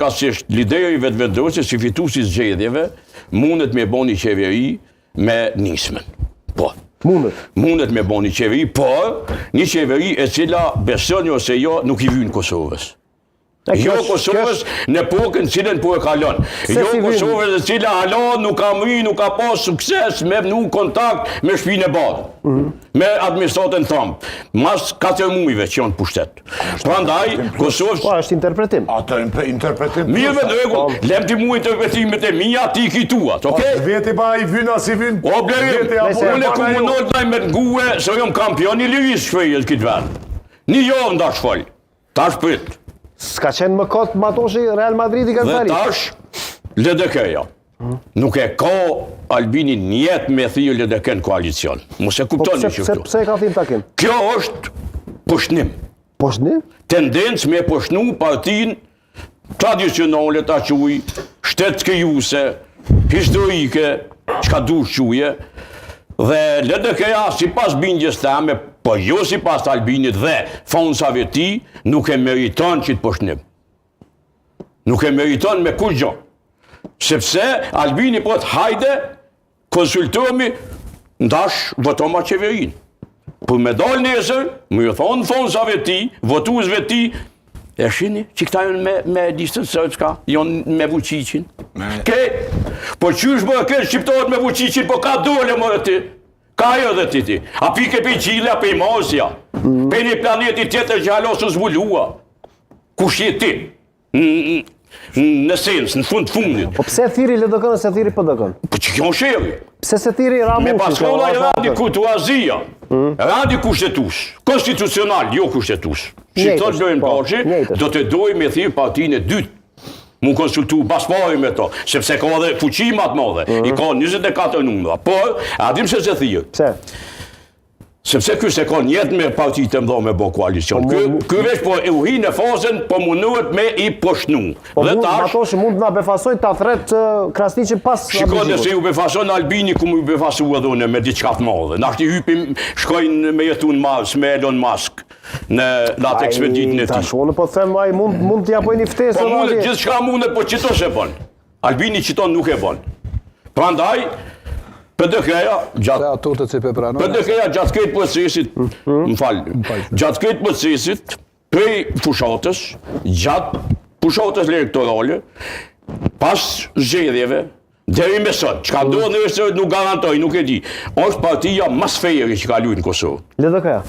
Ka që është lideri vetëvendosje si fituesi zgjedhjeve mundet me bën një qeveri me nismen. Po. Mundet me bën një qeveri, por një qeveri e cila beson ose jo nuk i vyn Kosovës. Jo Kosovës në epokën cilën po e kalon. Jo Kosovës e cila halon, nuk ka mri, nuk ka pas sukses me nuk kontakt me shtëpinë e Badë. Me administratën Trump. Mas 4 muajve që janë pushtet. Prandaj Kosovës. Po është interpretim. Atë interpretim. Mirë me rregull, lem ti mua interpretimet e mia, ti ki tuat, okay? Veti pa i vyn as i vyn. O blej, unë komunal ndaj me ngue, se jam kampion i lirisë shpejt këtë vend. Një javë ndash fol. Tash prit. S'ka qenë më kot matoshi Real Madridi ka Dhe tash, LDK-ja. Nuk e ka Albini njetë me thijë LDK në koalicion. Mos e kuptoni që këtu. Pse ka thim takim? Kjo është pushnim. Pushnim? Tendencë me pushnu partinë tradicionale ta quj, shtetë krijuese, historike, çka dush quje, dhe LDK-ja si pas bindjes teme, po jo si pas të Albinit dhe fonsave ti, nuk e meriton që të pushnim. Nuk e meriton me kur gjo. Sepse Albini po të hajde, konsultohemi, ndash votoma qeverin. Për me dal nesër, më ju thonë fonsave ti, votuesve ti, e shini që këta janë me listën sërçka, janë me Vučićin. Po qysh më këtë shqiptarët me Vučićin, po ka dole më dhe ti. Ka jo dhe ti. A pike pe i Qile, a pe i Mazja. Pe një planeti tjetër që halosë zbulua. Kush je ti? Në sens, në fundit. Po pse thiri LDK-n se thiri PDK-n? Po që kjo sheri. Pse se thiri Ramushi? Me paskona i randi kurtuazia. Randi kushtetus. Konstitucional, jo kushtetus. Shqiptar dojnë pashi, do të dojnë me thirë partinë e dytë. Mu konsultu baspari me to, sepse ka dhe fuqimat madhe, i ka 24 numra. Por, adim se thirë. Pse? Sepse kjo se ka njetë me partitë e mdha me bo koalicion. Kjo vesh po e uhi në fazën, po munduhet me i poshnu. Po matoshi mund nga befasoj të thret Krasniqin pas Shiko nëse ju befason Albini ku mu ju befasu edhe une me diçka të madhe. Nashti hypim, shkojnë me jetu në Mars, me Elon Musk, në atë ekspeditin e ti. Tash, unë po të them, mund t'ja pojnë i ftesë. Po mundet, gjithë shka mundet, po qito se bon. Albini qiton nuk e bon. Prandaj, PDK-ja gjatë këtë procesit, më falë, gjatë këtë procesit, prej fushatës, gjatë fushatës elektorale, pas zgjedhjeve, deri me sot, që ka ndodhë nërës nuk garantoj, nuk e di, është partia mas fejeri që ka lujnë Kosovë. LDK-ja?